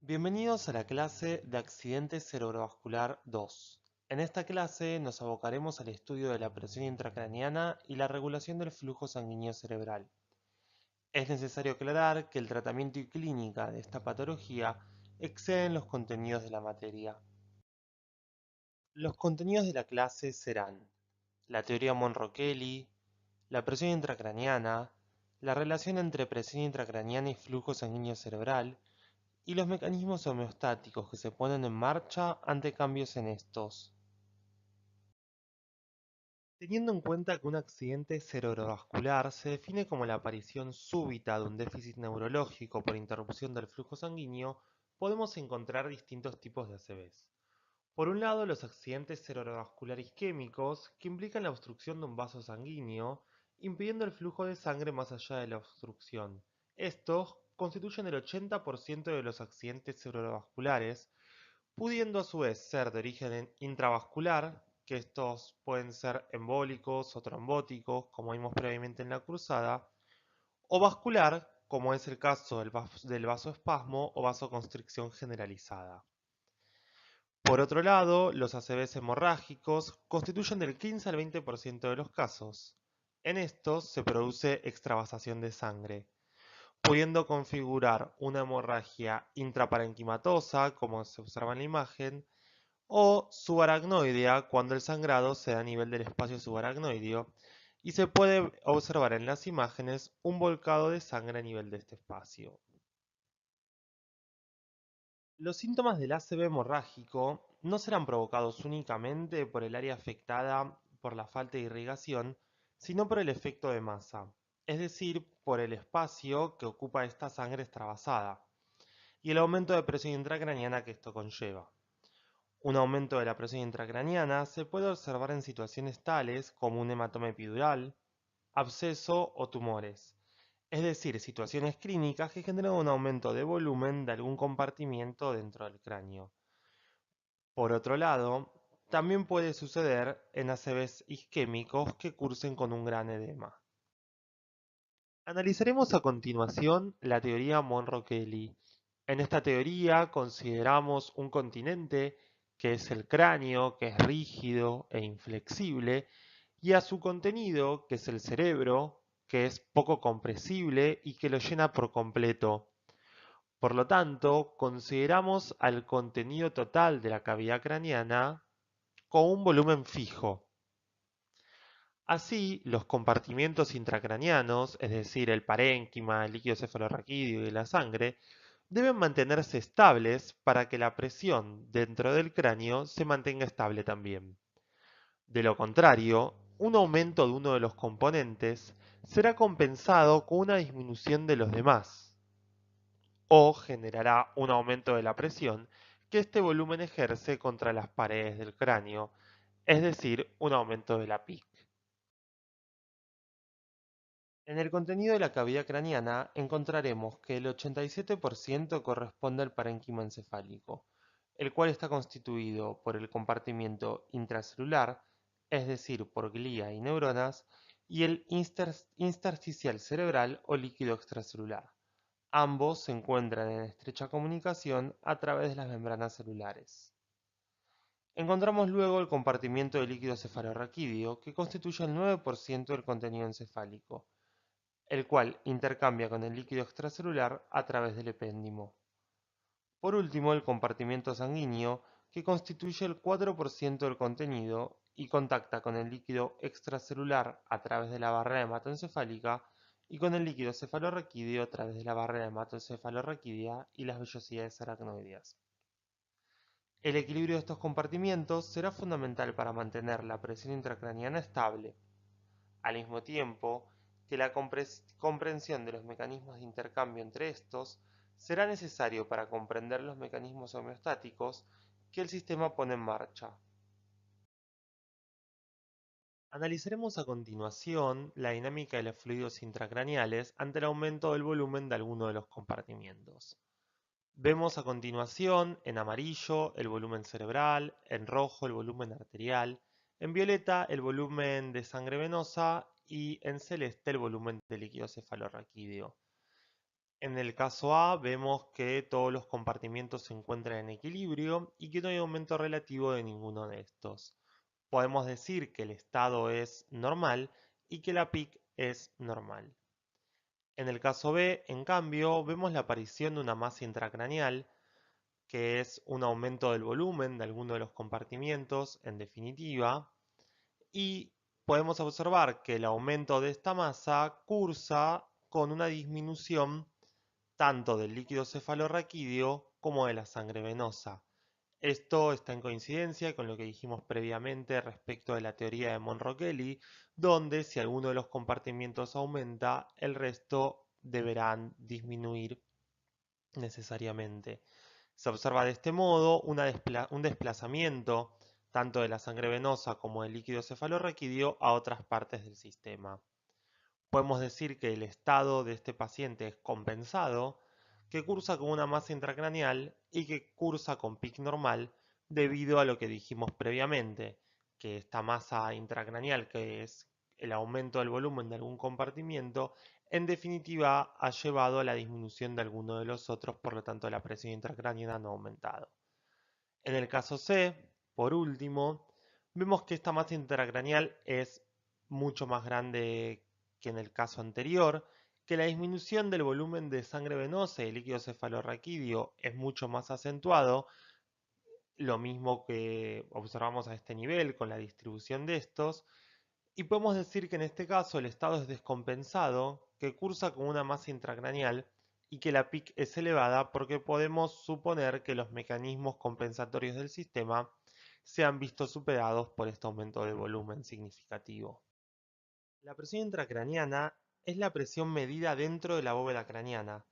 Bienvenidos a la clase de Accidente Cerebrovascular 2. En esta clase nos abocaremos al estudio de la presión intracraneana y la regulación del flujo sanguíneo cerebral. Es necesario aclarar que el tratamiento y clínica de esta patología exceden los contenidos de la materia. Los contenidos de la clase serán la teoría Monro-Kelly, la presión intracraneana, la relación entre presión intracraneana y flujo sanguíneo cerebral, y los mecanismos homeostáticos que se ponen en marcha ante cambios en estos. Teniendo en cuenta que un accidente cerebrovascular se define como la aparición súbita de un déficit neurológico por interrupción del flujo sanguíneo, podemos encontrar distintos tipos de ACVs. Por un lado, los accidentes cerebrovasculares isquémicos, que implican la obstrucción de un vaso sanguíneo, impidiendo el flujo de sangre más allá de la obstrucción. Estos constituyen el 80% de los accidentes cerebrovasculares, pudiendo a su vez ser de origen intravascular, que estos pueden ser embólicos o trombóticos, como vimos previamente en la cruzada, o vascular, como es el caso del vasoespasmo o vasoconstricción generalizada. Por otro lado, los ACVs hemorrágicos constituyen del 15 al 20% de los casos. En estos se produce extravasación de sangre, pudiendo configurar una hemorragia intraparenquimatosa, como se observa en la imagen, o subaracnoidea cuando el sangrado se da a nivel del espacio subaracnoideo y se puede observar en las imágenes un volcado de sangre a nivel de este espacio. Los síntomas del ACV hemorrágico no serán provocados únicamente por el área afectada por la falta de irrigación, sino por el efecto de masa, es decir, por el espacio que ocupa esta sangre extravasada, y el aumento de presión intracraneana que esto conlleva. Un aumento de la presión intracraneana se puede observar en situaciones tales como un hematoma epidural, absceso o tumores, es decir, situaciones clínicas que generan un aumento de volumen de algún compartimiento dentro del cráneo. Por otro lado, también puede suceder en ACVs isquémicos que cursen con un gran edema. Analizaremos a continuación la teoría Monro-Kelly. En esta teoría consideramos un continente que es el cráneo, que es rígido e inflexible, y a su contenido, que es el cerebro, que es poco compresible y que lo llena por completo. Por lo tanto, consideramos al contenido total de la cavidad craneana con un volumen fijo. Así, los compartimientos intracraneanos, es decir, el parénquima, el líquido cefalorraquídeo y la sangre, deben mantenerse estables para que la presión dentro del cráneo se mantenga estable también. De lo contrario, un aumento de uno de los componentes será compensado con una disminución de los demás, o generará un aumento de la presión que este volumen ejerce contra las paredes del cráneo, es decir, un aumento de la PIC. En el contenido de la cavidad craneana encontraremos que el 87% corresponde al parénquima encefálico, el cual está constituido por el compartimiento intracelular, es decir, por glía y neuronas, y el intersticial cerebral o líquido extracelular. Ambos se encuentran en estrecha comunicación a través de las membranas celulares. Encontramos luego el compartimiento de líquido cefalorraquídeo, que constituye el 9% del contenido encefálico, el cual intercambia con el líquido extracelular a través del epéndimo. Por último, el compartimiento sanguíneo, que constituye el 4% del contenido y contacta con el líquido extracelular a través de la barrera hematoencefálica y con el líquido cefalorraquídeo a través de la barrera hematoencefalorraquídea y las vellosidades aracnoideas. El equilibrio de estos compartimientos será fundamental para mantener la presión intracraneana estable, al mismo tiempo que la comprensión de los mecanismos de intercambio entre estos será necesario para comprender los mecanismos homeostáticos que el sistema pone en marcha. Analizaremos a continuación la dinámica de los fluidos intracraneales ante el aumento del volumen de alguno de los compartimientos. Vemos a continuación en amarillo el volumen cerebral, en rojo el volumen arterial, en violeta el volumen de sangre venosa y en celeste el volumen de líquido cefalorraquídeo. En el caso A vemos que todos los compartimientos se encuentran en equilibrio y que no hay aumento relativo de ninguno de estos. Podemos decir que el estado es normal y que la PIC es normal. En el caso B, en cambio, vemos la aparición de una masa intracraneal, que es un aumento del volumen de alguno de los compartimientos, en definitiva, y podemos observar que el aumento de esta masa cursa con una disminución tanto del líquido cefalorraquídeo como de la sangre venosa. Esto está en coincidencia con lo que dijimos previamente respecto de la teoría de Monro-Kelly, donde si alguno de los compartimientos aumenta, el resto deberán disminuir necesariamente. Se observa de este modo un desplazamiento tanto de la sangre venosa como del líquido cefalorraquídeo a otras partes del sistema. Podemos decir que el estado de este paciente es compensado, que cursa con una masa intracraneal y que cursa con PIC normal debido a lo que dijimos previamente, que esta masa intracraneal, que es el aumento del volumen de algún compartimiento, en definitiva ha llevado a la disminución de alguno de los otros, por lo tanto la presión intracraneana no ha aumentado. En el caso C, por último, vemos que esta masa intracraneal es mucho más grande que en el caso anterior, que la disminución del volumen de sangre venosa y líquido cefalorraquídeo es mucho más acentuado, lo mismo que observamos a este nivel con la distribución de estos, y podemos decir que en este caso el estado es descompensado, que cursa con una masa intracraneal y que la PIC es elevada porque podemos suponer que los mecanismos compensatorios del sistema se han visto superados por este aumento de volumen significativo. La presión intracraneana es la presión medida dentro de la bóveda craneana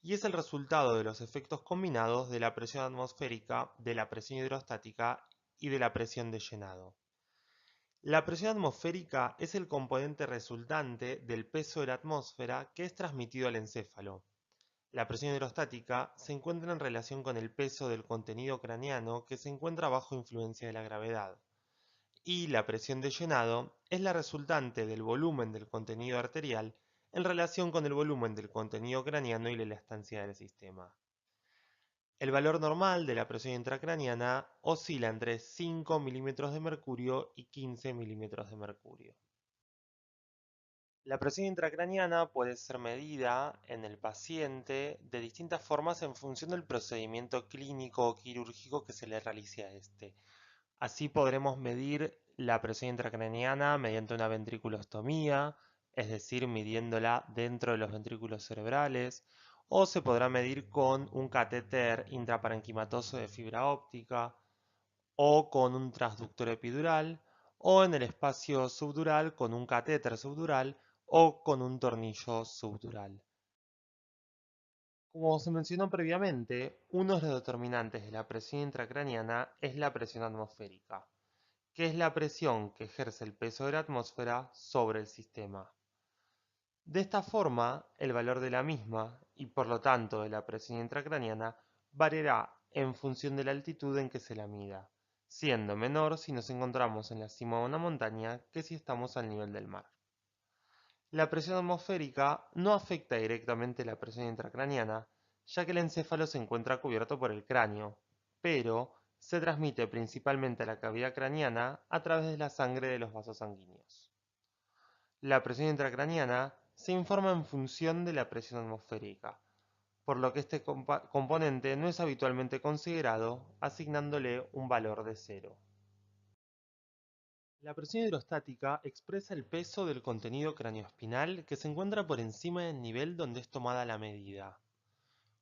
y es el resultado de los efectos combinados de la presión atmosférica, de la presión hidrostática y de la presión de llenado. La presión atmosférica es el componente resultante del peso de la atmósfera que es transmitido al encéfalo. La presión hidrostática se encuentra en relación con el peso del contenido craneano que se encuentra bajo influencia de la gravedad. Y la presión de llenado es la resultante del volumen del contenido arterial en relación con el volumen del contenido craneano y la elastancia del sistema. El valor normal de la presión intracraneana oscila entre 5 milímetros de mercurio y 15 milímetros de mercurio. La presión intracraneana puede ser medida en el paciente de distintas formas en función del procedimiento clínico o quirúrgico que se le realice a este. Así podremos medir la presión intracraneana mediante una ventriculostomía, es decir, midiéndola dentro de los ventrículos cerebrales, o se podrá medir con un catéter intraparenquimatoso de fibra óptica, o con un transductor epidural, o en el espacio subdural con un catéter subdural o con un tornillo subdural. Como se mencionó previamente, uno de los determinantes de la presión intracraneana es la presión atmosférica, que es la presión que ejerce el peso de la atmósfera sobre el sistema. De esta forma, el valor de la misma, y por lo tanto de la presión intracraneana, variará en función de la altitud en que se la mida, siendo menor si nos encontramos en la cima de una montaña que si estamos al nivel del mar. La presión atmosférica no afecta directamente la presión intracraneana, ya que el encéfalo se encuentra cubierto por el cráneo, pero se transmite principalmente a la cavidad craneana a través de la sangre de los vasos sanguíneos. La presión intracraneana se informa en función de la presión atmosférica, por lo que este componente no es habitualmente considerado, asignándole un valor de 0. La presión hidrostática expresa el peso del contenido craneoespinal que se encuentra por encima del nivel donde es tomada la medida.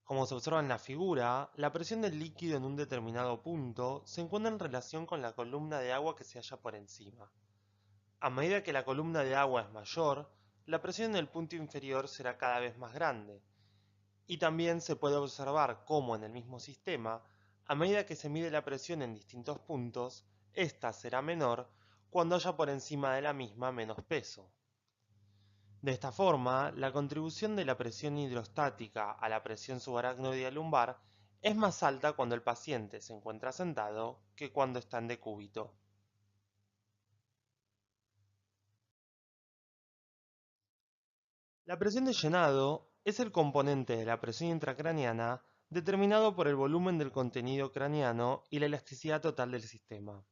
Como se observa en la figura, la presión del líquido en un determinado punto se encuentra en relación con la columna de agua que se halla por encima. A medida que la columna de agua es mayor, la presión en el punto inferior será cada vez más grande. Y también se puede observar cómo en el mismo sistema, a medida que se mide la presión en distintos puntos, ésta será menor cuando haya por encima de la misma menos peso. De esta forma, la contribución de la presión hidrostática a la presión subaracnoidea lumbar es más alta cuando el paciente se encuentra sentado que cuando está en decúbito. La presión de llenado es el componente de la presión intracraneana determinado por el volumen del contenido craneano y la elasticidad total del sistema.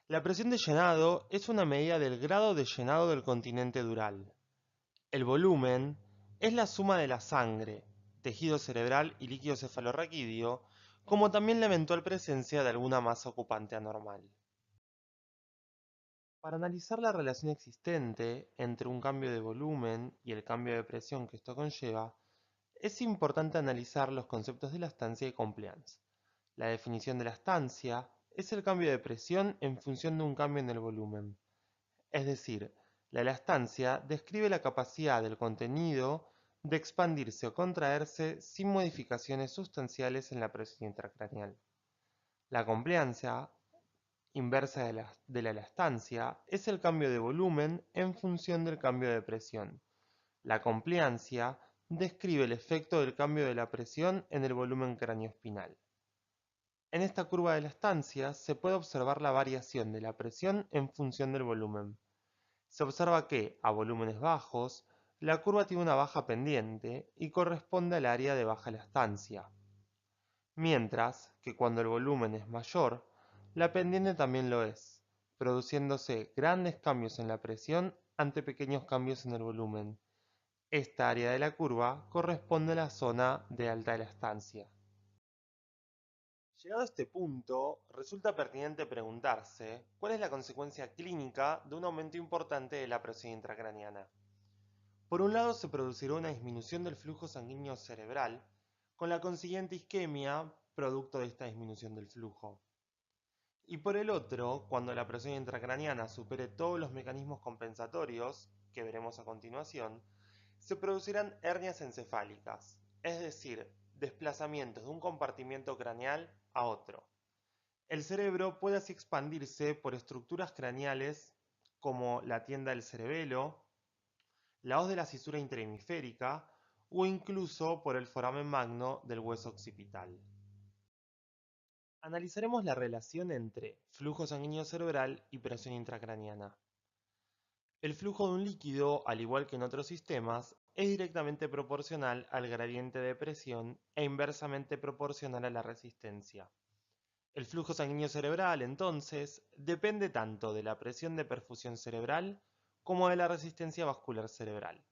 La presión de llenado es una medida del grado de llenado del continente dural. El volumen es la suma de la sangre, tejido cerebral y líquido cefalorraquídeo, como también la eventual presencia de alguna masa ocupante anormal. Para analizar la relación existente entre un cambio de volumen y el cambio de presión que esto conlleva, es importante analizar los conceptos de elastancia y compliance. La definición de la elastancia es el cambio de presión en función de un cambio en el volumen. Es decir, la elastancia describe la capacidad del contenido de expandirse o contraerse sin modificaciones sustanciales en la presión intracraneal. La compliancia inversa de la elastancia es el cambio de volumen en función del cambio de presión. La compliancia describe el efecto del cambio de la presión en el volumen craneoespinal. En esta curva de elastancia se puede observar la variación de la presión en función del volumen. Se observa que, a volúmenes bajos, la curva tiene una baja pendiente y corresponde al área de baja elastancia, mientras que cuando el volumen es mayor, la pendiente también lo es, produciéndose grandes cambios en la presión ante pequeños cambios en el volumen. Esta área de la curva corresponde a la zona de alta elastancia. Llegado a este punto, resulta pertinente preguntarse cuál es la consecuencia clínica de un aumento importante de la presión intracraneana. Por un lado, se producirá una disminución del flujo sanguíneo cerebral, con la consiguiente isquemia producto de esta disminución del flujo. Y por el otro, cuando la presión intracraneana supere todos los mecanismos compensatorios, que veremos a continuación, se producirán hernias encefálicas, es decir, desplazamientos de un compartimiento craneal a otro. El cerebro puede así expandirse por estructuras craneales como la tienda del cerebelo, la hoz de la cisura interhemisférica o incluso por el foramen magno del hueso occipital. Analizaremos la relación entre flujo sanguíneo cerebral y presión intracraneana. El flujo de un líquido, al igual que en otros sistemas, es directamente proporcional al gradiente de presión e inversamente proporcional a la resistencia. El flujo sanguíneo cerebral, entonces, depende tanto de la presión de perfusión cerebral como de la resistencia vascular cerebral.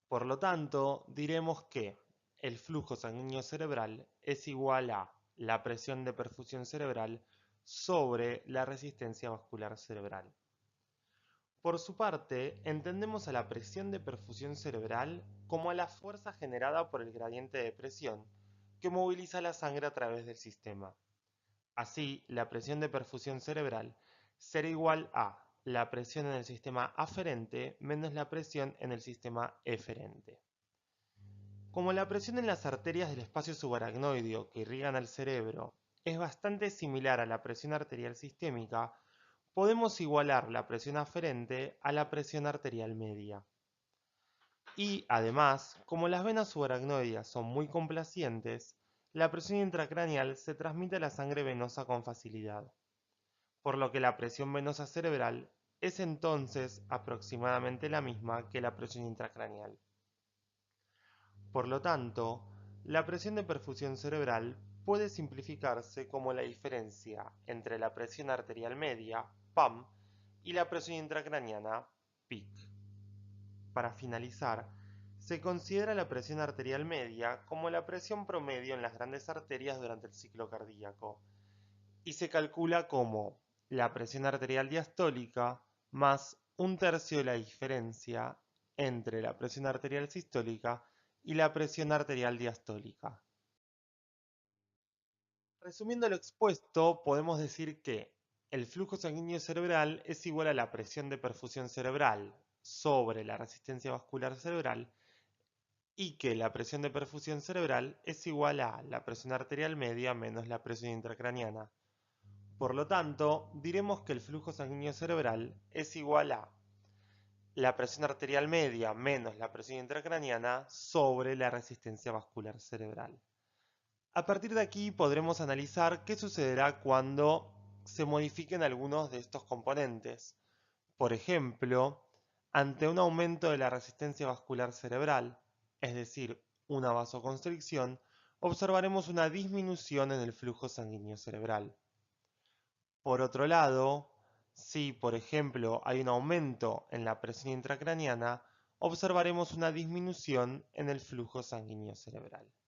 Por lo tanto, diremos que el flujo sanguíneo cerebral es igual a la presión de perfusión cerebral sobre la resistencia vascular cerebral. Por su parte, entendemos a la presión de perfusión cerebral como a la fuerza generada por el gradiente de presión que moviliza la sangre a través del sistema. Así, la presión de perfusión cerebral será igual a la presión en el sistema aferente menos la presión en el sistema eferente. Como la presión en las arterias del espacio subaracnoideo que irrigan al cerebro es bastante similar a la presión arterial sistémica, podemos igualar la presión aferente a la presión arterial media. Y, además, como las venas subaracnoideas son muy complacientes, la presión intracraneal se transmite a la sangre venosa con facilidad, por lo que la presión venosa cerebral es entonces aproximadamente la misma que la presión intracraneal. Por lo tanto, la presión de perfusión cerebral puede simplificarse como la diferencia entre la presión arterial media, PAM, y la presión intracraneana, PIC. Para finalizar, se considera la presión arterial media como la presión promedio en las grandes arterias durante el ciclo cardíaco, y se calcula como la presión arterial diastólica más un tercio de la diferencia entre la presión arterial sistólica y la presión arterial diastólica. Resumiendo lo expuesto, podemos decir que el flujo sanguíneo cerebral es igual a la presión de perfusión cerebral sobre la resistencia vascular cerebral y que la presión de perfusión cerebral es igual a la presión arterial media menos la presión intracraneana. Por lo tanto, diremos que el flujo sanguíneo cerebral es igual a la presión arterial media menos la presión intracraneana sobre la resistencia vascular cerebral. A partir de aquí podremos analizar qué sucederá cuando se modifiquen algunos de estos componentes. Por ejemplo, ante un aumento de la resistencia vascular cerebral, es decir, una vasoconstricción, observaremos una disminución en el flujo sanguíneo cerebral. Por otro lado, si por ejemplo hay un aumento en la presión intracraniana, observaremos una disminución en el flujo sanguíneo cerebral.